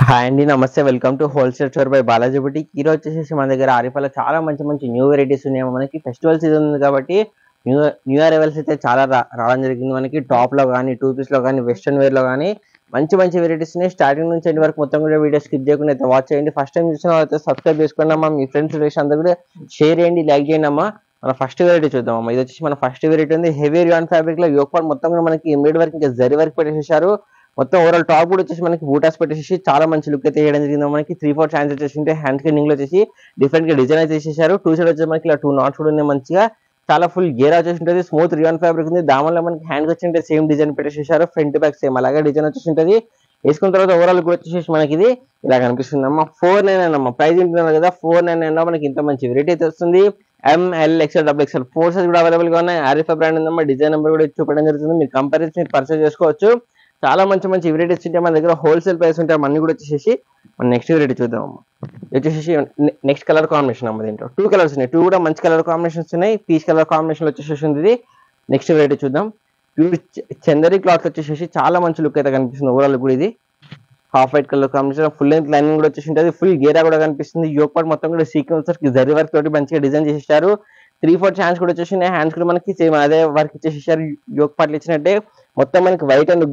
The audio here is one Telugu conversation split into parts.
హాయ్ అండి, నమస్తే. Welcome to wholesale store by Balaji boutique. ఈ రోజు వచ్చేసి మన దగ్గర ఆరిఫాలో చాలా మంచి మంచి న్యూ వెరైటీస్ ఉన్నాయి. మనకి ఫెస్టివల్ సీజన్ ఉంది కాబట్టి న్యూ న్యూ అరైవల్స్ అయితే చాలా రావడం జరిగింది. మనకి టాప్ లో కానీ, టూ పీస్ లో కానీ, వెస్ట్రన్ వేర్ లో కానీ మంచి మంచి వెరైటీస్ ఉన్నాయి. స్టార్టింగ్ నుంచి ఎండ్ వరకు మొత్తం కూడా వీడియో స్కిప్ చేయకుండా అయితే వాచ్ చేయండి. ఫస్ట్ టైం చూసిన వాళ్ళైతే సబ్స్క్రైబ్ చేసుకోండి అమ్మా. మీ ఫ్రెండ్స్ రిలేషన్ అందరూ కూడా షేర్ చేయండి, లైక్ చేయండి అమ్మా. మన ఫస్ట్ వెరైటీ చూద్దామమ్మా. ఇది వచ్చేసి మన ఫస్ట్ వెరైటీ ఉంది. హెవీ రియాన్ ఫ్యాబ్రిక్ లో యోక్ పార్ట్ మొత్తం కూడా మనకి ఎంబ్రాయిడరీ వర్క్ ఇంకా జరీ వర్క్ పెట్టేసేసారు. మొత్తం ఓవరాల్ టాప్ కూడా వచ్చేసి మనకి బూటాస్ పెట్టేసి చాలా మంచి లుక్ అయితే చేయడం జరిగింది. మనకి 3/4 హ్యాండ్స్ వచ్చేసి హ్యాండ్ కింగ్ లో వచ్చేసి డిఫరెంట్ గా డిజైన్ అయితే చేసేసారు. టూ సైడ్ వచ్చేసి మనకి ఇలా 2 నాట్స్ కూడా ఉన్నాయి. మంచిగా చాలా ఫుల్ గేర్ వచ్చేసి ఉంటుంది. స్మూత్ రియాన్ ఫ్యాబ్రిక్ ఉంది. దామల్లో మనకి హ్యాండ్ వచ్చి సేమ్ డిజైన్ పెట్టేసేసారు. ఫ్రంట్ బ్యాక్ సేమ్ అలాగే డిజైన్ వచ్చేసి ఉంటుంది. వేసుకున్న తర్వాత ఓవరాల్ కూడా వచ్చేసి మనకి ఇది ఇలా కనిపిస్తుంది అమ్మా. 499 అమ్మా. ప్రైస్ ఉంటున్నారు కదా, 499 లో మనకి ఇంత మంచి వెరైటీ అయితే వస్తుంది. ML XL XXL 4 సైజ్ కూడా అవైలబుల్ గా ఉన్నాయి. ఆరిఫా బ్రాండ్ ఉందమ్మా. డిజైన్ నెంబర్ కూడా చూపడం జరుగుతుంది. మీరు కంపారిజన్ పర్చేస్ చేసుకోవచ్చు. చాలా మంచి మంచి వెరైటీస్ ఉంటాయి మన దగ్గర. హోల్సేల్ ప్రైస్ ఉంటాయి. అన్ని కూడా వచ్చేసి మన నెక్స్ట్ వెరైటీ చూద్దాం అమ్మా. వచ్చేసి నెక్స్ట్ కలర్ కాంబినేషన్ అమ్మ. దీంట్లో 2 కలర్స్ ఉన్నాయి. 2 కూడా మంచి కలర్ కాంబినేషన్స్ ఉన్నాయి. పీచ్ కలర్ కాంబినేషన్ వచ్చేసి ఉంది. నెక్స్ట్ వెరైటీ చూద్దాం. ప్యూర్ చందరి క్లాత్ వచ్చేసి చాలా మంచి లుక్ అయితే కనిపిస్తుంది. ఓవరాల్ కూడా ఇది half white colour combination, full length lining కూడా వచ్చేసి ఉంటుంది. ఫుల్ గేరా కూడా కనిపిస్తుంది. యోక్ పార్ట్ మొత్తం కూడా సీక్వెన్స్ జరీ వర్క్ తోటి మంచిగా డిజైన్ చేసేసారు. 3/4 హ్యాండ్స్ కూడా వచ్చేసి హ్యాండ్స్ కూడా మనకి సేమ్ అదే వర్క్ ఇచ్చేసేసారు. యోక్ పార్ట్లు ఇచ్చినట్టే మొత్తం మనకి వైట్ అండ్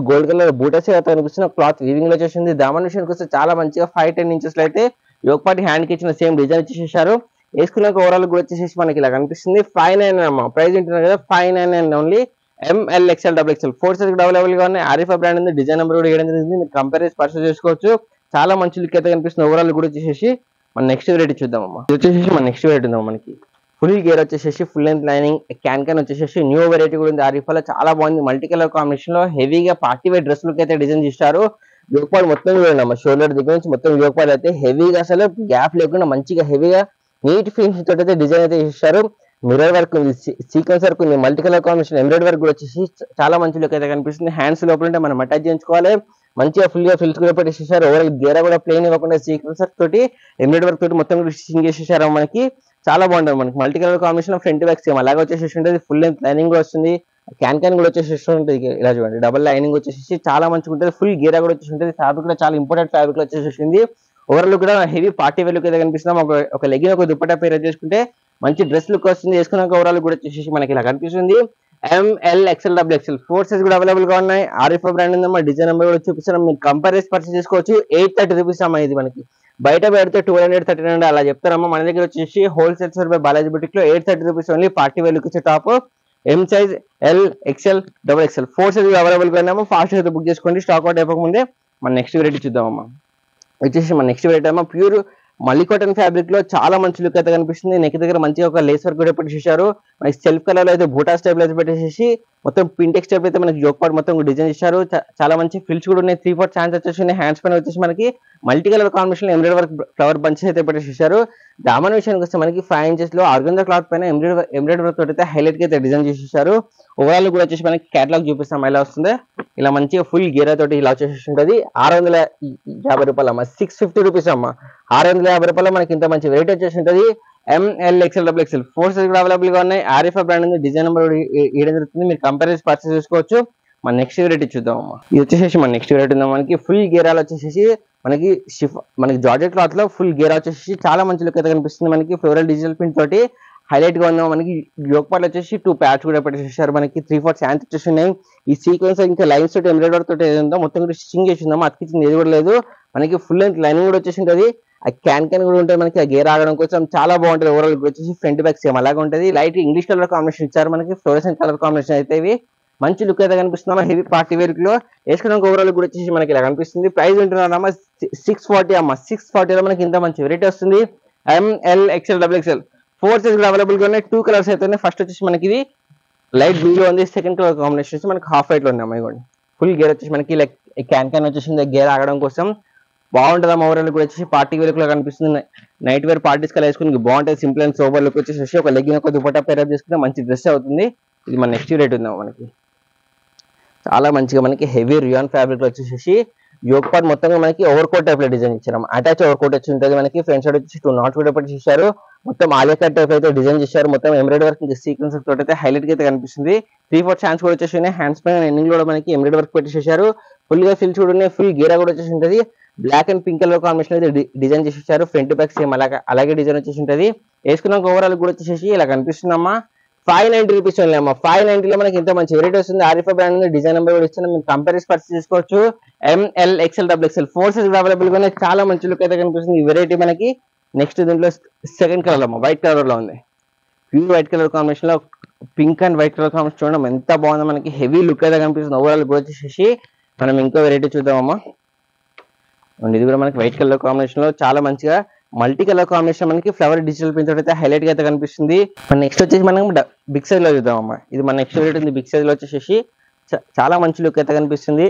గోల్డ్ కలర్ బూటస్ కనిపిస్తున్న క్లాత్ వీవింగ్ లో వచ్చేసింది. దామన్ విషయానికి వస్తే చాలా మంచిగా 5-10 ఇంచెస్ లో అయితే యోక్ పార్ట్ హ్యాండ్ కి ఇచ్చిన సేమ్ డిజైన్ ఇచ్చేసేసారు. వేసుకున్నాక ఓవరాల్ కూడా వచ్చేసి మనకి ఇలా కనిపిస్తుంది. 599 అమ్మా. ప్రైస్ ఉంటున్నారు కదా, 599 only. ML XL XXL 4 size కూడా అవైలబుల్ గా ఉన్నాయి. ఆరిఫా బ్రాండ్ ఉంది. డిజైన్ నెంబర్ కూడా వేయడం జరిగింది. మీరు కంపేర్ చేసి పర్చేస్ చేసుకోవచ్చు. చాలా మంచి లుక్ అయితే కనిపిస్తుంది. ఓవరాల్ కూడా వచ్చేసి మన నెక్స్ట్ వెరైటీ చూద్దాం అమ్మా. ఇది వచ్చేసి మన నెక్స్ట్ వెరైటీ ఉందాం. మనకి ఫుల్ గేర్ వచ్చేసి ఫుల్ లెంత్ లైనింగ్ క్యాన్ వచ్చేసి న్యూ వెరైటీ కూడా ఉంది. ఆరిఫాలో చాలా బాగుంది. మల్టీ కలర్ కాంబినేషన్ లో హెవీగా పార్టీ వేర్ డ్రెస్ లుక్ అయితే డిజైన్ చేశారు. యోక్ పార్ట్ మొత్తం చూడండి అమ్మా. షోల్డర్ దగ్గర నుంచి మొత్తం యోక్ పార్ట్ అయితే హెవీగా అసలు గ్యాప్ లేకుండా మంచిగా హెవీగా నీట్ ఫినిషింగ్ తోటి అయితే డిజైన్ అయితే చేశారు. మిర్రర్ వర్క్, సీక్వెన్స్ వర్క్ ఉంది. Multi colour combination embroidery work కూడా వచ్చేసి చాలా మంచి లుక్ అయితే కనిపిస్తుంది. హ్యాండ్స్ లోపల ఉంటే మనం అటాచ్ చేయించుకోవాలి. మంచిగా ఫుల్ గా ఫిల్స్ కూడా పెట్టేసేసారు. ఓవరాల్ గేరా కూడా ప్లేన్ ఇవ్వకుండా సీక్వెన్స్ వర్క్ తోటి ఎంబ్రాయిడరీ వర్క్ తోటి మొత్తం కూడా స్టిచింగ్ చేసేసారు. మనకి చాలా బాగుంటుంది. మనకి multi colour combination front back same అలాగే వచ్చేసి ఉంటుంది. ఫుల్ లెంత్ లైనింగ్ కూడా వస్తుంది. క్యాన్ కూడా వచ్చేసి ఉంటుంది. ఇలా చూడండి, డబల్ లైనింగ్ వచ్చేసి చాలా మంచిగా ఉంటుంది. ఫుల్ గేరా కూడా వచ్చేసి ఉంటుంది. ఫ్యాబ్రిక్ కూడా చాలా ఇంపార్టెంట్ ఫ్యాబ్రిక్ లో వచ్చేసింది. ఓవరాల్ కూడా హెవీ పార్టీ వేర్ లుక్ అయితే కనిపిస్తున్నాం. ఒక లెగిన్ ఒక దుపట్టా పేర్ చేసుకుంటే మంచి డ్రెస్ లుక్ వస్తుంది. వేసుకున్నాక ఓవరాల్ కూడా వచ్చేసి మనకి ఇలా కనిపిస్తుంది. ML XL XXL 4 సైజ్ కూడా అవైలబుల్ గా ఉన్నాయి. ఆరిఫా బ్రాండ్ ఉందమ్మా. డిజైన్ నెంబర్ కూడా చూపిస్తున్నాం. మీరు కంపేర్ చేసి పర్చేస్ చేసుకోవచ్చు. 830 రూపీస్ అమ్మా. ఇది మనకి బయట పెడితే 239 అలా చెప్తారమ్మా. మన దగ్గర వచ్చేసి wholesale store by Balaji boutique లో 830 rupees only. Party wear look వచ్చే top M size L XL XXL 4 size available గా ఉన్నాము. ఫాస్ట్ అయితే బుక్ చేసుకోండి. స్టాక్ అవుట్ అయిపోకముందే మన నెక్స్ట్ వెరైటీ చూద్దామమ్మా. వచ్చేసి మన నెక్స్ట్ వెరైటీ అమ్మా. ప్యూర్ మళ్ళీ కాటన్ ఫ్యాబ్రిక్ లో చాలా మంచి లుక్ అయితే కనిపిస్తుంది. నెక్ దగ్గర మంచిగా ఒక లేస్ వర్క్ కూడా పెట్టేసారు. మనకి సెల్ఫ్ కలర్ లో అయితే బూటాస్ టైప్ లో అయితే పెట్టేసి మొత్తం పింటెక్స్ టైప్ అయితే మనకి యోక్ పార్ట్ మొత్తం డిజైన్ చేశారు. చాలా మంచి ఫిల్స్ కూడా ఉన్నాయి. 3/4 హ్యాండ్స్ వచ్చేసి హ్యాండ్స్ పైన వచ్చేసి మనకి మల్టీ కలర్ కాంబినేషన్ లో ఎంబ్రాయిడరీ వర్క్ ఫ్లవర్ బంచెస్ అయితే పెట్టేసారు. దామన్ విషయానికి వస్తే మనకి 5 ఇంచెస్ లో ఆర్గంజా క్లాత్ పైన ఎంబ్రాయిడరీ వర్క్ తోటి అయితే హైలైట్ గా అయితే డిజైన్ చేసేసారు. ఓవరాల్ కూడా వచ్చేసి మనకి కేటలాగ్ చూపిస్తాం ఎలా వస్తుంది. ఇలా మంచిగా ఫుల్ గేరా తోటి ఇలా వచ్చేసి ఉంటుంది. 650 రూపాయలు అమ్మా. 650 రూపీస్ అమ్మా. 650 రూపాయలు మనకి ఇంత మంచి వెరైటీ వచ్చేసి ఉంటుంది. ML XL XXL 4 సైజ్ కూడా అవైలబుల్ గా ఉన్నాయి. ఆరిఫా బ్రాండ్ ఉంది. డిజైన్ నెంబర్ వేయడం జరుగుతుంది. మీరు కంపేర్ చేసి పర్చేస్ చేసుకోవచ్చు. మన నెక్స్ట్ వెరైటీ చూద్దాం అమ్మా. ఇది వచ్చేసి మన నెక్స్ట్ వెరైటీ ఉందా. మనకి ఫుల్ గేరాలు వచ్చేసి మనకి జార్జెట్ క్లాత్ లో ఫుల్ గేరా వచ్చేసి చాలా మంచి లుక్ అయితే కనిపిస్తుంది. మనకి ఫ్లోరల్ డిజిటల్ ప్రింట్ తోటి హైలైట్ గా ఉందాం. మనకి యోక్ పార్ట్ వచ్చేసి 2 ప్యాచ్ కూడా పెట్టేసారు. మనకి 3/4 హ్యాండ్స్ వచ్చేసి ఉన్నాయి. ఈ సీక్వెన్స్ ఇంకా లైన్స్ తోటి ఎంబ్రాయిడరీ తోటి ఏదో మొత్తం కూడా స్టిచింగ్ చేసి ఉందాం. అతికించింది ఏది కూడా లేదు. మనకి ఫుల్ లెంత్ లైనింగ్ కూడా వచ్చేసి ఉంటుంది. ఆ క్యాన్ కూడా ఉంటుంది. మనకి ఆ గేర్ ఆగడం కోసం చాలా బాగుంటుంది. ఓవరాల్ వచ్చేసి ఫ్రంట్ బ్యాక్ సేమ్ అలాగే ఉంటుంది. లైట్ ఇంగ్లీష్ కలర్ కాంబినేషన్ ఇచ్చారు. మనకి ఫ్లోరెసెంట్ కలర్ కాంబినేషన్ అయితే ఇవి మంచి లుక్ అయితే కనిపిస్తున్నామా. హెవీ పార్టీ వేర్ లో వేసుకోవడానికి ఓవరాల్ కూడా వచ్చేసి మనకి ఇలా కనిపిస్తుంది. ప్రైస్ ఉంటున్నారమ్మా 640 అమ్మా. 640 లో మనకి ఇంత మంచి వెరైటీ వస్తుంది. ML XL XXL 4 సైజ్ కూడా అవైలబుల్ గా ఉన్నాయి. 2 కలర్స్ అయితే ఉన్నాయి. ఫస్ట్ వచ్చేసి మనకి ఇది లైట్ బ్లూ లో ఉంది. సెకండ్ కలర్ కాంబినేషన్ వచ్చి మనకి హాఫ్ వైట్ లో ఉన్నాయి. అమ్మాయి ఫుల్ గేర్ వచ్చేసి మనకి లైక్ క్యాన్ వచ్చేసింది. గేర్ ఆగడం కోసం బాగుంటుంది. ఓవరాల్ కూడా వచ్చేసి పార్టీ వేర్ లో కనిపిస్తుంది. నైట్ వేర్ పార్టీస్ కల్లా వేసుకుని బాగుంటుంది. సింపుల్ అండ్ సోబర్ లుక్ వచ్చేసి ఒక లెగ్గిన్ ఒక దుపట్టా పేరప్ చేసుకుంటే మంచి డ్రెస్ అవుతుంది. ఇది మన నెక్స్ట్ రేట్ ఉందాం. మనకి చాలా మంచిగా మనకి హెవీ రియాన్ ఫ్యాబ్రిక్ లో వచ్చేసి యోక్ పార్ట్ మొత్తంగా మనకి ఓవర్ కోట్ టైప్ లో డిజైన్ ఇచ్చారు. అటాచ్ ఓవర్ కోట్ వచ్చి ఉంటుంది. మనకి ఫ్రంట్ సైడ్ వచ్చేసి 2 నాట్స్ కూడా పెట్టేసారు. మొత్తం ఆలియా కట్ టైప్ అయితే డిజైన్ చేశారు. మొత్తం ఎంబ్రాయిడరీ వర్క్ ఇంకా సీక్వెన్స్ తోటి అయితే హైలైట్ గా అయితే కనిపిస్తుంది. 3/4 హ్యాండ్స్ కూడా వచ్చేసి హ్యాండ్స్ పైన ఎండింగ్ లో మనకి ఎంబ్రాయిడరీ వర్క్ పెట్టేసారు. ఫుల్ గా ఫిల్స్ కూడా ఉన్నాయి. ఫుల్ గేరా కూడా వచ్చేసి ఉంటుంది. Black and pink colour combination అయితే డిజైన్ చేసేసారు. ఫ్రంట్ బ్యాక్ సేమ్ అలాగే డిజైన్ వచ్చేసి ఉంటుంది. వేసుకున్నాక ఓవరాల్ కూడా వచ్చేసి ఇలా కనిపిస్తుందమ్మా. 590 రూపీస్ ఓన్లీ అమ్మా. 590 లో మనకి ఇంత మంచి వెరైటీ వస్తుంది. ఆరిఫా బ్రాండ్ ఉంది, డిజైన్ నెంబర్ కూడా ఇస్తున్నాం. మీరు కంపేర్ పర్చేస్ చేసుకోవచ్చు. ML XL XXL 4 size available గా ఉన్నాయి. చాలా మంచి లుక్ అయితే కనిపిస్తుంది ఈ వెరైటీ మనకి. నెక్స్ట్ దీంట్లో సెకండ్ కలర్ అమ్మా, వైట్ కలర్ లో ఉంది. ప్యూర్ వైట్ కలర్ కాంబినేషన్ లో pink and white colour combination చూడడం ఎంత బాగుందో మనకి. హెవీ లుక్ అయితే కనిపిస్తుంది. ఓవరాల్ కూడా వచ్చేసి మనం ఇంకో వెరైటీ చూద్దామమ్మా. ఇది కూడా మనకి వైట్ కలర్ కాంబినేషన్ లో చాలా మంచిగా మల్టీ కలర్ కాంబినేషన్ మనకి ఫ్లవర్ డిజిటల్ ప్రింట్ అయితే హైలైట్ గా అయితే కనిపిస్తుంది. నెక్స్ట్ వచ్చేసి మనం బిగ్ సైజ్ లో చూద్దామమ్మా. ఇది మన నెక్స్ట్ వెరైటీ ఉంది. బిగ్ సైజ్ లో వచ్చేసి చాలా మంచి లుక్ అయితే కనిపిస్తుంది.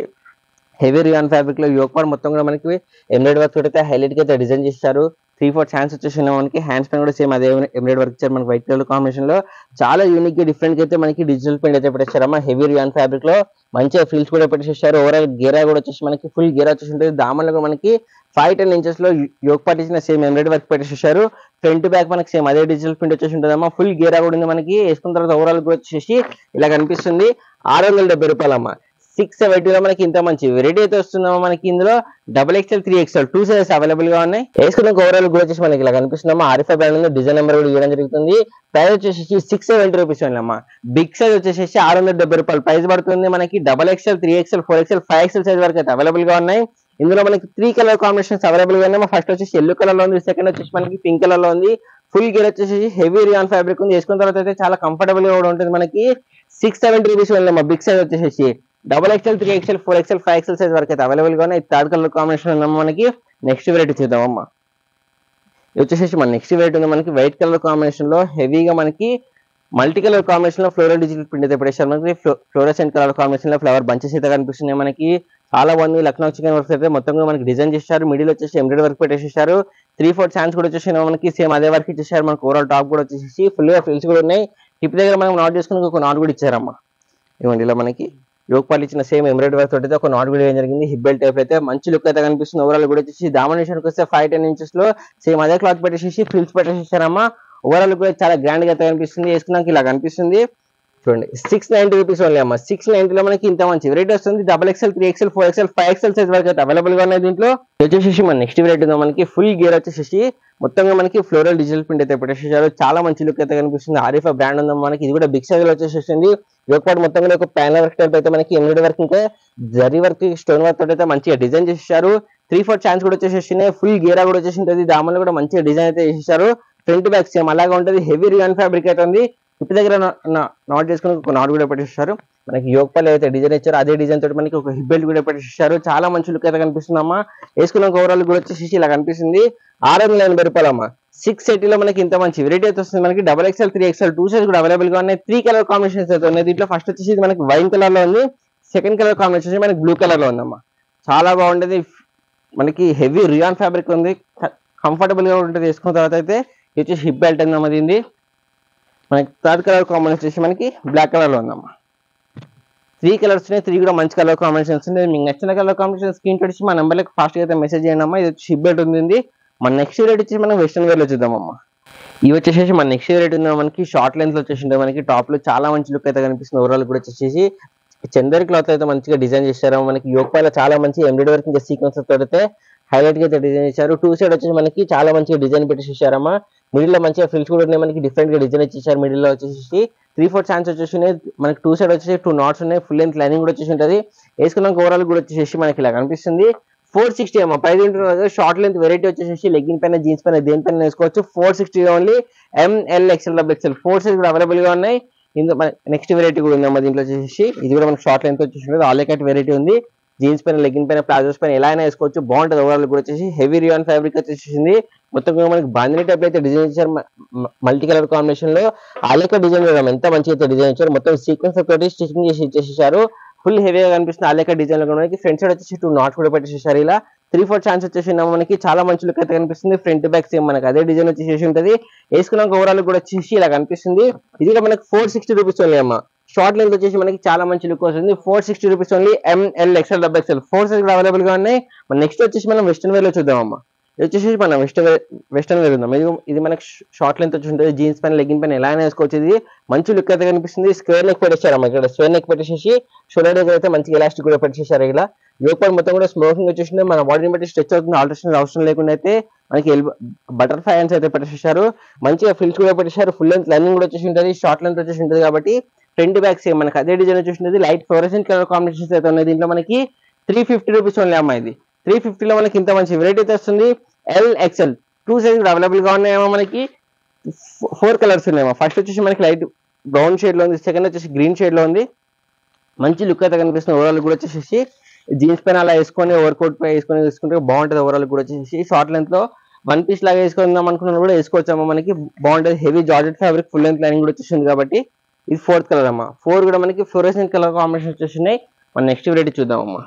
హెవీ రియాన్ ఫ్యాబ్రిక్ లో యోక్ పార్ట్ మొత్తం కూడా మనకి ఎంబ్రాయిడరీ వర్క్ అయితే హైలైట్ గా అయితే డిజైన్ చేశారు. 3/4 హ్యాండ్స్ వచ్చేసి మనకి హ్యాండ్స్ పైన కూడా సేమ్ అదే ఎంబ్రాయిడరీ వర్క్ ఇచ్చారు మనకి వైట్ కలర్ కాంబినేషన్ లో. చాలా యూనిక్ గా డిఫరెంట్ గా అయితే మనకి డిజిటల్ ప్రింట్ అయితే పెట్టేశారమ్మా. హెవీ రియాన్ ఫ్యాబ్రిక్ లో మంచిగా ఫ్రిల్స్ కూడా పెట్టేసారు. ఓవరాల్ గేరా కూడా వచ్చేసి మనకి ఫుల్ గేరా వచ్చేసి ఉంటుంది. దామన్లో కూడా మనకి 5-10 ఇంచెస్ లో యోక్ పార్ట్ ఇచ్చిన సేమ్ ఎంబ్రాయిడరీ వర్క్ పెట్టేసారు. ఫ్రంట్ బ్యాక్ మనకి సేమ్ అదే డిజిటల్ ప్రింట్ వచ్చేసి ఉంటుందమ్మా. ఫుల్ గేరా కూడా ఉంది మనకి. వేసుకున్న తర్వాత ఓవరాల్ కూడా వచ్చేసి ఇలా కనిపిస్తుంది. 670 రూపాయలమ్మా. 670 లో మనకి ఇంత మంచి వెరైటీ అయితే వస్తుందమ్మా. మనకి ఇందులో XXL 3XL 2 సైజెస్ అవైలబుల్ గా ఉన్నాయి. వేసుకున్న ఓవరాల్ కూడా వచ్చేసి మనకి ఇలా కనిపిస్తుందమ్మా. ఆరిఫా బ్రాండ్ డిజైన్ నెంబర్ కూడా ఇవ్వడం జరుగుతుంది. ప్రైస్ వచ్చేసి 670 రూపీస్ అమ్మా. బిగ్ సైజ్ వచ్చేసి 670 రూపాయలు ప్రైస్ పడుతుంది. మనకి XXL 3XL 4XL 5XL size వరకు అయితే అవైలబుల్ గా ఉన్నాయి. ఇందులో మనకి 3 కలర్ కాంబినేషన్స్ అవైలబుల్ గా ఉన్నాయి. ఫస్ట్ వచ్చేసి ఎల్లో కలర్ లో ఉంది, సెకండ్ వచ్చేసి మనకి పింక్ కలర్ లో ఉంది. ఫుల్ గేర్ వచ్చేసి హెవీ రియాన్ ఫ్యాబ్రిక్ ఉంది. వేసుకున్న తర్వాత అయితే చాలా కంఫర్టబుల్ గా కూడా ఉంటుంది మనకి. 670 రూపీస్ అమ్మా. బిగ్ సైజ్ వచ్చేసి XXL 3XL 4XL 5XL size వరకు అయితే అవైలబుల్ గా ఉన్నాయి. థర్డ్ కలర్ కాంబినేషన్ ఉందమ్మా మనకి. నెక్స్ట్ వెరైటీ చూద్దామమ్మా. ఇది వచ్చేసి మన నెక్స్ట్ వెరైటీ ఉంది మనకి వైట్ కలర్ కాంబినేషన్ లో హెవీగా మనకి మల్టీ కలర్ కాంబినేషన్ లో ఫ్లోరల్ డిజిటల్ ప్రింట్ అయితే పెట్టేశారు మనకి. ఫ్లోరసెంట్ కలర్ కాంబినేషన్ లో ఫ్లవర్ బంచెస్ అయితే కనిపిస్తున్నాయి మనకి. చాలా బాగుంది. లక్నో చికెన్ వర్క్ అయితే మొత్తం మనకి డిజైన్ చేశారు. మిడిల్ వచ్చేసి ఎంబ్రాయిడరీ వర్క్ పెట్టేసారు. 3/4 హ్యాండ్స్ కూడా వచ్చేసి మనకి సేమ్ అదే వర్క్ ఇచ్చేసారు. మనకి ఓవరాల్ టాప్ కూడా వచ్చేసి ఫుల్ గా ఫ్రిల్స్ కూడా ఉన్నాయి. హిప్ దగ్గర మనం నాట్ చేసుకుని ఒక నాట్ కూడా ఇచ్చారమ్మా. ఇవ్వండి ఇలా మనకి యోక్ పార్ట్ ఇచ్చిన సేమ్ ఎంబ్రాయిడరీ వర్క్ తోటి ఒక నాట్ కూడా వేయడం జరిగింది. హిప్ బెల్ట్ టైప్ అయితే మంచి లుక్ అయితే కనిపిస్తుంది. ఓవరాల్ కూడా వచ్చేసి డామినేషన్కి వస్తే 5-10 ఇంచెస్ లో సేమ్ అదే క్లాత్ పెట్టేసి ఫ్రిల్స్ పెట్టేసారమ్మా. ఓవరాల్ కూడా చాలా గ్రాండ్ గా అయితే కనిపిస్తుంది. వేసుకున్నాక ఇలా కనిపిస్తుంది చూడండి. 690 రూపీస్ ఓన్లీ అమ్మా. 690 లో మనకి ఇంత మంచి వెరైటీ వస్తుంది. XXL 3XL 4XL 5XL size వరకు అయితే అవైలబుల్ గా ఉన్నాయి. దీంట్లో వచ్చేసి మన నెక్స్ట్ వెరైటీ మనకి ఫుల్ గేర్ వచ్చేసి మొత్తంగా మనకి ఫ్లోరల్ డిజిటల్ ప్రింట్ అయితే పెట్టేసారు. చాలా మంచి లుక్ అయితే కనిపిస్తుంది. ఆరిఫా బ్రాండ్ ఉందా మనకి. ఇది కూడా బిగ్ సైజ్ లో వచ్చేసింది. యోక్ పార్ట్ మొత్తం ఒక ప్యానల్ వర్క్ టైప్ అయితే మనకి ఎంబ్రాయిడరీ వర్క్ ఇంకా జరీ వర్క్ స్టోన్ వర్క్ తోటి అయితే మంచిగా డిజైన్ చేసేసారు. 3/4 ఛాన్స్ కూడా వచ్చేసి ఫుల్ గేరా కూడా వచ్చేసి ఉంటుంది. దామన్లో కూడా మంచిగా డిజైన్ అయితే చేసేసారు. ఫ్రంట్ బ్యాక్ సేమ్ అలాగా ఉంటుంది. హెవీ రియాన్ ఫ్యాబ్రిక్ అయితే ఉంది. హిప్ దగ్గర నాట్ చేసుకుని ఒక నాట్ కూడా పెట్టేసారు. మనకి యోక్ పార్ట్ అయితే డిజైన్ ఇచ్చారు అదే డిజైన్ తోటి మనకి ఒక హిప్ బెల్ట్ కూడా పెట్టేసారు. చాలా మంచి లుక్ అయితే కనిపిస్తుందమ్మా. వేసుకున్న ఓవరాల్ కూడా వచ్చేసి ఇలా కనిపిస్తుంది. 680 రూపాయలమ్మా. 680 లో మనకి ఇంత మంచి వెరైటీ అయితే వస్తుంది. మనకి XXL 3XL 2 సైజ్ కూడా అవైలబుల్ గా ఉన్నాయి. 3 కలర్ కాంబినేషన్స్ అయితే ఉన్నాయి. దీంట్లో ఫస్ట్ వచ్చేసి మనకి వైన్ కలర్ లో ఉంది. సెకండ్ కలర్ కాంబినేషన్ మనకి బ్లూ కలర్ లో ఉందమ్మా. చాలా బాగుంటుంది. మనకి హెవీ రియాన్ ఫ్యాబ్రిక్ ఉంది. కంఫర్టబుల్ గా ఉంటుంది. వేసుకున్న తర్వాత అయితే ఇది వచ్చేసి హిప్ బెల్ట్ ఉందమ్మా. దీన్ని మనకి థర్డ్ కలర్ కాంబినేషన్ వచ్చేసి మనకి బ్లాక్ కలర్ లో ఉందమ్మా. 3 కలర్స్ ఉన్నాయి. 3 కూడా మంచి కలర్ కాంబినేషన్స్ ఉన్నాయి. మీకు నచ్చిన కలర్ కాంబినేషన్ స్క్రీన్ షాట్ ఇచ్చి మా నెంబర్కి ఫాస్ట్ గా అయితే మెసేజ్ చేయండి అమ్మా. ఇది వచ్చి హిప్ బెల్ట్ ఉంది. మన నెక్స్ట్ రేట్ వచ్చేసి మనం వెస్టర్న్ వేర్ లో చూద్దామమ్మా. ఇవి వచ్చేసి మన నెక్స్ట్ రేట్ ఉంది మనకి షార్ట్ లెంత్ లో వచ్చేసి మనకి టాప్ లో చాలా మంచి లుక్ అయితే కనిపిస్తుంది. ఓవరాల్ కూడా వచ్చేసి చందరి క్లాత్ అయితే మంచిగా డిజైన్ చేశారు. మనకి యోక్ పార్ట్ చాలా మంచి ఎంబ్రాయిడరీ వర్క్ ఇంకా సీక్వెన్స్ అయితే హైలైట్ గా అయితే డిజైన్ చేశారు. 2 సైడ్ వచ్చేసి మనకి చాలా మంచిగా డిజైన్ పెట్టేసారమ్మా. మిడిల్ లో మంచిగా ఫ్రిల్స్ కూడా ఉన్నాయి. మనకి డిఫరెంట్ గా డిజైన్ ఇచ్చేసారు. మిడిల్ లో వచ్చేసి 3/4 ఛాన్స్ వచ్చేసి మనకి 2 సైడ్ వచ్చేసి 2 నాట్స్ ఉన్నాయి. ఫుల్ లెంత్ లైనింగ్ కూడా వచ్చేసి ఉంటుంది. వేసుకున్నాక ఓవరాల్ కూడా వచ్చేసి మనకి ఇలా కనిపిస్తుంది. 460 అమ్మా. ప్రైస్ ఏంటంటే షార్ట్ లెంత్ వెరైటీ వచ్చేసి లెగ్గిన్ పైన జీన్స్ పైన దేనిపైన వేసుకోవచ్చు. 460 only. ML XL XXL 4 size కూడా అవైలబుల్ గా ఉన్నాయి. ఇందులో నెక్స్ట్ వెరైటీ కూడా ఉందమ్మా. దీంట్లో వచ్చేసి ఇది కూడా మనకి షార్ట్ లెంత్ వచ్చేసి ఆలే కట్ వెరైటీ ఉంది. జీన్స్ పైన లెగ్గిన్ పైన ప్లాజోస్ పైన ఎలా అయినా వేసుకోవచ్చు. బాగుంటుంది. ఓవరాల్ కూడా వచ్చేసి హెవీ రియాన్ ఫ్యాబ్రిక్ వచ్చేసింది. మొత్తం మనకి బాందిని టైప్ అయితే డిజైన్ ఇచ్చారు. మల్టీ కలర్ కాంబినేషన్ లో ఆలేక డిజైన్ ఎంత మంచిగా అయితే డిజైన్ ఇచ్చారు. మొత్తం సీక్వెన్స్ తోటి స్టిచింగ్ చేసి ఇచ్చేసారు. ఫుల్ హెవీగా కనిపిస్తుంది. ఆలేక డిజైన్ లో మనకి ఫ్రంట్ సైడ్ వచ్చేసి 2 నాట్స్ కూడా పెట్టేసారు. ఇలా 3/4 ఛాన్స్ వచ్చేసి మనకి చాలా మంచి లుక్ అయితే కనిపిస్తుంది. ఫ్రంట్ బ్యాక్ సేమ్ మనకి అదే డిజైన్ వచ్చేసి ఉంటుంది. వేసుకున్నాక ఓవరాల్ కూడా వచ్చేసి ఇలా కనిపిస్తుంది. ఇది కూడా మనకి 460 రూపీస్ ఓన్లీ అమ్మా. షార్ట్ లెంత్ వచ్చేసి మనకి చాలా మంచి లుక్ వస్తుంది. 460 rupees only. ML XL XXL 4 size available గా ఉన్నాయి. నెక్స్ట్ వచ్చేసి మనం వెస్టర్న్ వేర్ లో చూద్దామమ్మా. ఇది వచ్చేసి మన వెస్టర్న్ వేర్ ఉందాం. ఇది మనకి షార్ట్ లెంత్ వచ్చి ఉంటుంది. జీన్స్ పైన లెగ్గిన్ పైన ఎలా అయినా వేసుకోవచ్చు. ఇది మంచి లుక్ అయితే కనిపిస్తుంది. స్క్వేర్ నెక్ పెట్టేశారమ్మా. ఇక్కడ స్క్వేర్ నెక్ పెట్టేసి షోల్డర్ దగ్గర అయితే మంచి ఎలాస్టిక్ కూడా పెట్టేశారు. ఇలా యోగపాల్ మొత్తం కూడా స్మోకింగ్ వచ్చేసింది. మన బాడీని బట్టి స్ట్రెచ్ అవుతుంది. ఆల్టరేషన్ అవసరం లేకుండా అయితే మనకి బటర్ఫ్లై హ్యాండ్స్ అయితే పెట్టేశారు. మంచిగా ఫిల్స్ కూడా పెట్టేశారు. ఫుల్ లెంత్ లైనింగ్ కూడా వచ్చేసి ఉంటుంది. షార్ట్ లెంత్ వచ్చేసి ఉంటుంది కాబట్టి ఫ్రంట్ బ్యాక్ సేమ్ మనకి అదే డిజైన్ వచ్చేసి ఉంటుంది. లైట్ ఫ్లోరెసెంట్ కలర్ కాంబినేషన్స్ అయితే ఉన్నాయి. దీంట్లో మనకి 350 రూపీస్ ఓన్లీ అమ్మా. ఇది 350 లో మనకి ఇంత మంచి వెరైటీ అయితే వస్తుంది. LXL 2 సైజ్ కూడా అవైలబుల్ గా ఉన్నాయేమో. మనకి 4 కలర్స్ ఉన్నాయేమో. ఫస్ట్ వచ్చేసి మనకి లైట్ బ్రౌన్ షేడ్ లో ఉంది. సెకండ్ వచ్చేసి గ్రీన్ షేడ్ లో ఉంది. మంచి లుక్ అయితే కనిపిస్తుంది. ఓవరాల్ కూడా వచ్చేసి జీన్స్ పైన అలా వేసుకొని ఓవర్ కోట్ పై వేసుకుంటే బాగుంటుంది. ఓవరాల్ కూడా వచ్చేసి షార్ట్ లెంత్ లో 1 పీస్ లాగా వేసుకుందాం అనుకున్నా కూడా వేసుకోవచ్చామో. మనకి బాగుంటుంది. Heavy georgette fabric full length lining కూడా వచ్చేసింది కాబట్టి ఇది 4th కలర్ అమ్మా. 4 కూడా మనకి ఫ్లోరెసెంట్ కలర్ కాంబినేషన్ వచ్చేసినాయి. మన నెక్స్ట్ వెరైటీ చూద్దామమ్మా.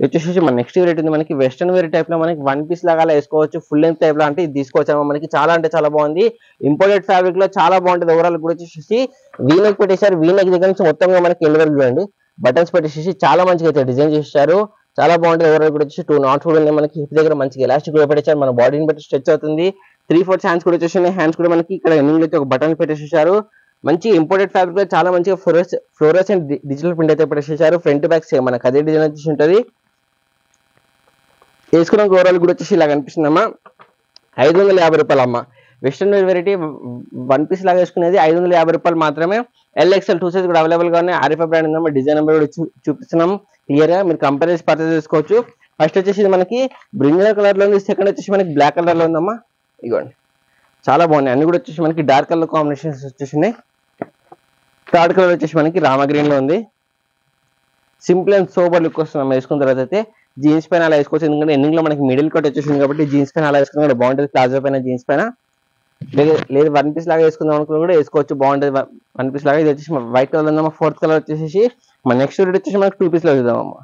వచ్చేసి మన నెక్స్ట్ వెరైటీ ఉంది. మనకి వెస్టర్న్ వేర్ టైప్ లో మనకి 1 పీస్ లాగా వేసుకోవచ్చు. ఫుల్ లెంత్ టైప్ లో అంటే ఇది తీసుకోవచ్చామో. మనకి చాలా అంటే చాలా బాగుంది. ఇంపోర్టెడ్ ఫ్యాబ్రిక్ లో చాలా బాగుంటుంది. ఓవరాల్ కూడా వచ్చేసి వీనెక్ పెట్టేశారు. వీనెక్ దగ్గర నుంచి మొత్తంగా మనకి ఎల్ వరకు చూడండి బటన్స్ పెట్టేసి చాలా మంచిగా అయితే డిజైన్ చేశారు. చాలా బాగుంటుంది. ఓవరాల్ కూడా వచ్చేసి 2 నాట్స్ కూడా ఉన్నాయి. మనకి హిప్ దగ్గర మంచిగా ఎలాస్టిక్ కూడా పెట్టేశారు. మన బాడీని బట్టి స్ట్రెచ్ అవుతుంది. 3/4 హ్యాండ్స్ కూడా వచ్చేసి హ్యాండ్స్ కూడా మనకి ఇక్కడ ఎండింగ్ అయితే ఒక బటన్ పెట్టేసేసారు. మంచి ఇంపోర్టెడ్ ఫ్యాబ్రిక్ లో చాలా మంచిగా ఫ్లోరెసెంట్ డిజిటల్ ప్రింట్ అయితే పెట్టేసేసారు. ఫ్రంట్ బ్యాక్ సేమ్ మనకి అదే డిజైన్ వచ్చేసి ఉంటుంది. వేసుకున్న ఓవరాల్ కూడా వచ్చేసి ఇలా కనిపిస్తుందమ్మా. 550 రూపాయలు అమ్మ. వెస్టర్న్ వేర్ వెరైటీ 1 పీస్ లాగా వేసుకునేది 550 రూపాయలు మాత్రమే. LXL 2 సైజ్ కూడా అవైలబుల్ గా ఉన్నాయి. ఆర్ఎఫ్ బ్రాండ్ ఉందమ్మా. డిజైన్ నెంబర్ కూడా చూపిస్తున్నాం క్లియర్ గా. మీరు కంపేర్ చేసి పర్చేస్ చేసుకోవచ్చు. ఫస్ట్ వచ్చేసి మనకి బ్రింజల్ కలర్ లో ఉంది. సెకండ్ వచ్చేసి మనకి బ్లాక్ కలర్ లో ఉందమ్మా. ఇదిగోండి చాలా బాగున్నాయి. అన్ని కూడా వచ్చేసి మనకి డార్క్ కలర్ కాంబినేషన్స్ వచ్చేసినాయి. థర్డ్ కలర్ వచ్చేసి మనకి రామా గ్రీన్ లో ఉంది. సింపుల్ అండ్ సోబర్ లుక్ వస్తుంది వేసుకున్న తర్వాత అయితే. జీన్స్ పైన అలా వేసుకోవచ్చు. ఎందుకంటే ఎండింగ్ లో మనకి మిడిల్ కట్ వచ్చేసింది కాబట్టి జీన్స్ పైన అలా వేసుకున్నా బాగుంటుంది. ప్లాజో పైన జీన్స్ పైన లేదు 1 పీస్ లాగా వేసుకుందాం అనుకున్నా కూడా వేసుకోవచ్చు. బాగుంటుంది 1 పీస్ లాగా. ఇది వచ్చేసి వైట్ కలర్ ఉందమ్మా. 4th కలర్ వచ్చేసి మన నెక్స్ట్ రేట్ వచ్చేసి మనకి 2 పీస్ లో చూద్దామమ్మా.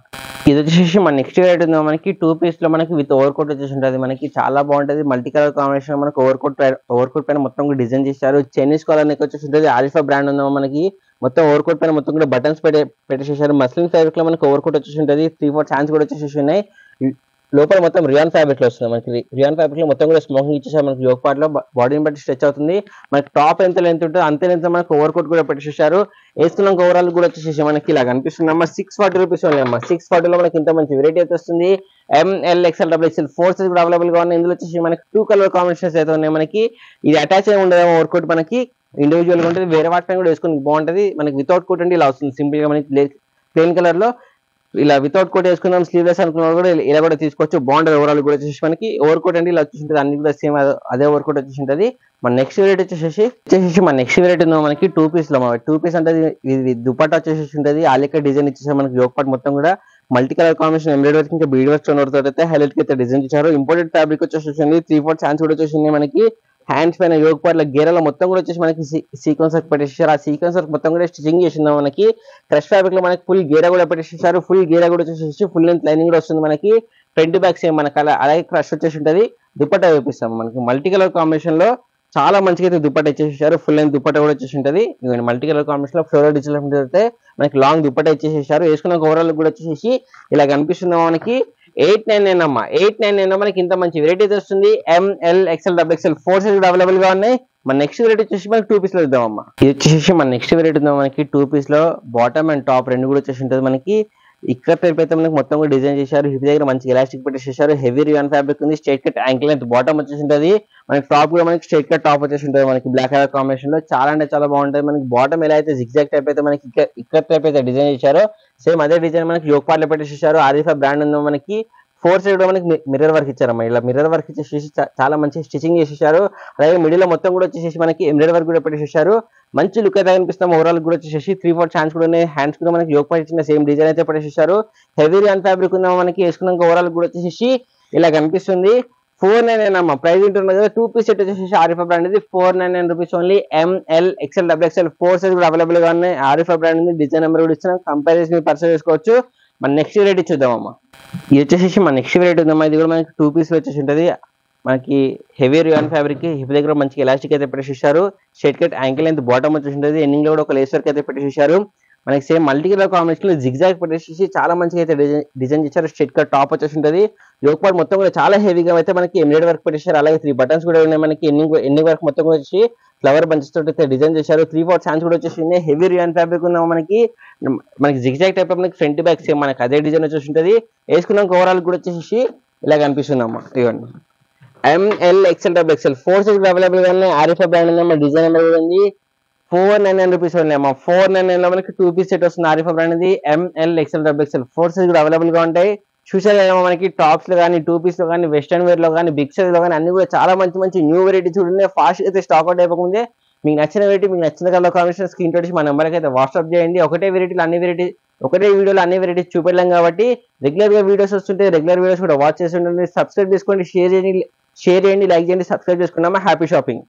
ఇది వచ్చేసి మన నెక్స్ట్ రేట్ ఉందా మనకి 2 పీస్ లో మనకి విత్ ఓవర్ కోట్ వచ్చేసి ఉంటుంది. మనకి చాలా బాగుంటుంది. మల్టీ కలర్ కాంబినేషన్ మనకి ఓవర్ కోట్ పైన మొత్తం కూడా డిజైన్ చేశారు. చైనీస్ కలర్ నెక్ వచ్చేసి ఉంటుంది. ఆల్ఫా బ్రాండ్ ఉందా మనకి. మొత్తం ఓవర్ కోట్ పైన మొత్తం కూడా బటన్స్ పెట్టేసేసారు. మస్లిన్ ఫ్యాబ్రిక్ లో మనకి ఓవర్ కోట్ వచ్చేసి ఉంటుంది. 3/4 హ్యాండ్స్ కూడా వచ్చేసి ఉన్నాయి. లోపల మొత్తం రియాన్ ఫ్యాబ్రిక్ లో వస్తుంది. మనకి రియాన్ ఫ్యాబ్రిక్ లో మొత్తం కూడా స్మోకింగ్ ఇచ్చేసారు. మనకి యోగ్ పార్ట్ లో బాడీని బట్టి స్ట్రెచ్ అవుతుంది. మనకి టాప్ ఎంత లెంత్ ఉంటుంది అంతే లెంత్ మనకి ఓవర్ కోట్ కూడా పెట్టేసేసారు. వేసుకున్నాక ఓవరాల్ కూడా వచ్చేసి మనకి ఇలా కనిపిస్తుంది అమ్మా. 640 రూపీస్ ఓన్లీ అమ్మా. 640 లో మనకి ఇంత మంచి వెరైటీ అయితే వస్తుంది. MLXL XXL 4 సైజ్ కూడా అవైలబుల్ గా ఉన్నాయి. ఇందులో వచ్చేసి మనకి 2 కలర్ కాంబినేషన్స్ అయితే ఉన్నాయి. మనకి ఇది అటాచ్ అయి ఉండదు ఓవర్ కోట్. మనకి ఇండివిజువల్ గా ఉంటుంది. వేరే వాటి పైన కూడా వేసుకుని బాగుంటుంది. మనకి వితౌట్ కోట్ అంటే ఇలా వస్తుంది. సింపుల్ గా మనకి ప్లెయిన్ కలర్ లో ఇలా వితౌట్ కోట్ వేసుకున్నాం. స్లీవ్లెస్ అనుకున్నా కూడా ఇలా కూడా తీసుకోవచ్చు. బాగుంటుంది. ఓవరాల్ కూడా వచ్చేసి మనకి ఓవర్ కోట్ అంటే ఇలా వచ్చేసి ఉంటుంది. అన్ని కూడా సేమ్ అదే ఓవర్ కోట్ వచ్చేసి ఉంటుంది. మన నెక్స్ట్ వెరైటీ వచ్చేసి మన నెక్స్ట్ వెరైటీ ఉందో మనకి 2 పీస్ లో. 2 పీస్ అంటే ఇది దుపట్టా వచ్చేసి ఉంటుంది. ఆలికా డిజైన్ ఇచ్చేసారు. మనకి యోగ్ పార్ట్ మొత్తం కూడా multi colour combination embroidery work ఇంకా బీడ్ వర్క్ స్టోన్ వర్క్ అయితే హైలైట్ కి అయితే డిజైన్ ఇచ్చారు. ఇంపోర్టెడ్ ఫ్యాబ్రిక్ వచ్చేసి 3/4 హ్యాండ్స్ కూడా వచ్చేసింది. మనకి హ్యాండ్స్ పైన యోగ్ పార్ట్ గేరాల మొత్తం కూడా వచ్చేసి మనకి సీక్వెన్స్ వర్క్ పెట్టేసారు. ఆ సీక్వెన్స్ వర్క్ మొత్తం కూడా స్టిచింగ్ చేసింది. మనకి క్రష్ ఫ్యాబ్రిక్ లో మనకి ఫుల్ గేరా కూడా పెట్టేసారు. ఫుల్ గేరా కూడా వచ్చేసి ఫుల్ లెంత్ లైనింగ్ కూడా వస్తుంది. మనకి ఫ్రంట్ బ్యాక్ సేమ్ మనకి అలాగే క్రష్ వచ్చేసి ఉంటుంది. దుపట్టా చూపిస్తాం. మనకి మల్టీ కలర్ కాంబినేషన్ లో చాలా మంచిగా అయితే దుపట్టా ఇచ్చేసారు. ఫుల్ లెంత్ దుపట్టా కూడా వచ్చేసి ఉంటుంది. మల్టీ కలర్ కాంబినేషన్ లో ఫ్లోరల్ డిజిటల్ అయితే మనకి లాంగ్ దుపట్టా ఇచ్చేసేసారు. వేసుకున్న ఓవరాల్ కూడా వచ్చేసి ఇలా కనిపిస్తుంది. మనకి 899 అమ్మా. 899 మనకి ఇంత మంచి వెరైటీ అయితే వస్తుంది. MLXL XXL 4 సైజ్ కూడా అవైలబుల్ గా ఉన్నాయి. మన నెక్స్ట్ వెరైటీ వచ్చేసి మనకి 2 పీస్ లో ఇద్దామమ్మా. ఇది వచ్చేసి మన నెక్స్ట్ వెరైటీ ఉందా మనకి 2 పీస్ లో. బాటమ్ అండ్ టాప్ రెండు కూడా వచ్చేసి ఉంటుంది. మనకి ఇక్కడ టైప్ అయితే మనకి మొత్తం కూడా డిజైన్ చేశారు. హిప్ దగ్గర మంచి ఎలాస్టిక్ పెట్టేసేసారు. హెవీ రియాన్ ఫ్యాబ్రిక్ ఉంది. Straight cut ankle length bottom వచ్చేసి ఉంటుంది. మనకి టాప్ కూడా మనకి స్ట్రైట్ కట్ టాప్ వచ్చేసి ఉంటుంది. మనకి బ్లాక్ కలర్ కాంబినేషన్ లో చాలా అంటే చాలా బాగుంటుంది. మనకి బాటమ్ ఎలా అయితే జిగ్జాగ్ టైప్ అయితే మనకి ఇక్కడ టైప్ అయితే డిజైన్ చేశారో సేమ్ అదే డిజైన్ మనకి యోగ్ పార్ట్ లో పెట్టేసేసారు. ఆరిఫా బ్రాండ్ ఉందో మనకి 4 సైడ్ కూడా మనకి మిర్రర్ వర్క్ ఇచ్చారమ్మా. ఇలా మిర్రర్ వర్క్ ఇచ్చేసి చాలా మంచి స్టిచింగ్ చేసేసారు. అలాగే మిడిల్ లో మొత్తం కూడా వచ్చేసి మనకి ఎంబ్రాయిడరీ వర్క్ కూడా పెట్టేసేసారు. మంచి లుక్ అయితే కనిపిస్తాం. ఓవరాల్ కూడా వచ్చేసి 3/4 హ్యాండ్స్ కూడా ఉన్నాయి. హ్యాండ్స్ కూడా మనకి యోగ్ పార్ట్ ఇచ్చిన సేమ్ డిజైన్ అయితే పెట్టేసేసారు. హెవీ రియాన్ ఫ్యాబ్రిక్ ఉందా మనకి. వేసుకున్నాక ఓవరాల్ కూడా వచ్చేసి ఇలా కనిపిస్తుంది. 499 అమ్మా. ప్రైస్ ఉంటుంది కదా. 2 పీస్ సెట్ వచ్చేసి ఆరిఫా బ్రాండ్ ఇది 499 rupees only. MLXL XXL 4 size కూడా అవైలబుల్ గా ఉన్నాయి. ఆరిఫా బ్రాండ్ ఉంది. డిజైన్ నెంబర్ కూడా ఇచ్చిన కంపారిజన్ పర్చేస్ చేసుకోవచ్చు. మన నెక్స్ట్ వెరైటీ చూద్దామమ్మా. ఇది వచ్చేసి మన నెక్స్ట్ వెరైటీ ఉందమ్మా. ఇది కూడా మనకి 2 పీస్ లో వచ్చేసి ఉంటుంది. మనకి హెవీ రియాన్ ఫ్యాబ్రిక్ హిప్ దగ్గర మంచి ఎలాస్టిక్ అయితే పెట్టేసేసారు. Straight cut ankle length bottom వచ్చేసి ఉంటుంది. ఎండింగ్ లో కూడా ఒక లేస్ వర్క్ అయితే పెట్టేసేసారు. మనకి సేమ్ మల్టీ కలర్ కాంబినేషన్ లో జిగ్జాగ్ పెట్టేసి చాలా మంచిగా అయితే డిజైన్ చేశారు. స్ట్రెట్ కట్ టాప్ వచ్చేసి ఉంటుంది. యోక్ పార్ట్ మొత్తం కూడా చాలా హెవీగా అయితే మనకి ఎంబ్రాయిడరీ వర్క్ పెట్టేశారు. అలాగే 3 బటన్స్ కూడా ఉన్నాయి. మనకి ఎండింగ్ వర్క్ మొత్తం కూడా వచ్చి ఫ్లవర్ బంచెస్ తోటి అయితే డిజైన్ చేశారు. 3/4 హ్యాండ్స్ కూడా వచ్చేసి ఉన్నాయి. హెవీ రియాన్ ఫ్యాబ్రిక్ ఉన్న మనకి జిగ్జాగ్ టైప్ మనకి ఫ్రంట్ బ్యాక్ సేమ్ మనకి అదే డిజైన్ వచ్చేసి ఉంటుంది. వేసుకున్నాక ఓవరాల్ కూడా వచ్చేసి ఇలా కనిపిస్తుందమ్మా. ఇవ్వండి ML XL XXL 4 size available గా ఉన్నాయి. ఆరిఫా బ్రాండ్ ఉందమ్మా. డిజైన్ నెంబర్ ఉంది 499 రూపీస్ ఉన్నాయమ్మా. 499 లో మనకి 2 పీస్ సెట్ వస్తుంది. ఆరిఫా బ్రాండ్ ఇది ML XL XXL 4 సైజ్ కూడా అవైలబుల్ గా ఉంటాయి. చూసారు కదా మనకి టాప్స్ లో కానీ 2 పీస్ లో కానీ వెస్టర్న్ వేర్ లో కానీ బిగ్ సైజ్ లో కానీ అన్ని కూడా చాలా మంచి మంచి న్యూ వెరైటీ చూడండి. ఫాస్ట్ అయితే స్టాక్ అవుట్ అయిపోకముందే మీకు నచ్చిన వెరైటీ మీకు నచ్చిన కలర్ కాంబినేషన్ స్క్రీన్ తోటి మా నెంబర్కి అయితే వాట్సాప్ చేయండి. ఒకటే వీడియోలో అన్ని వెరైటీస్ చూపెళ్ళాం కాబట్టి రెగ్యులర్ గా వీడియోస్ వస్తుంటే రెగ్యులర్ వీడియోస్ కూడా వాచ్ చేసి ఉండండి. సబ్స్క్రైబ్ చేసుకోండి, షేర్ చేయండి, లైక్ చేయండి, సబ్స్క్రైబ్ చేసుకున్నామా. Happy shopping.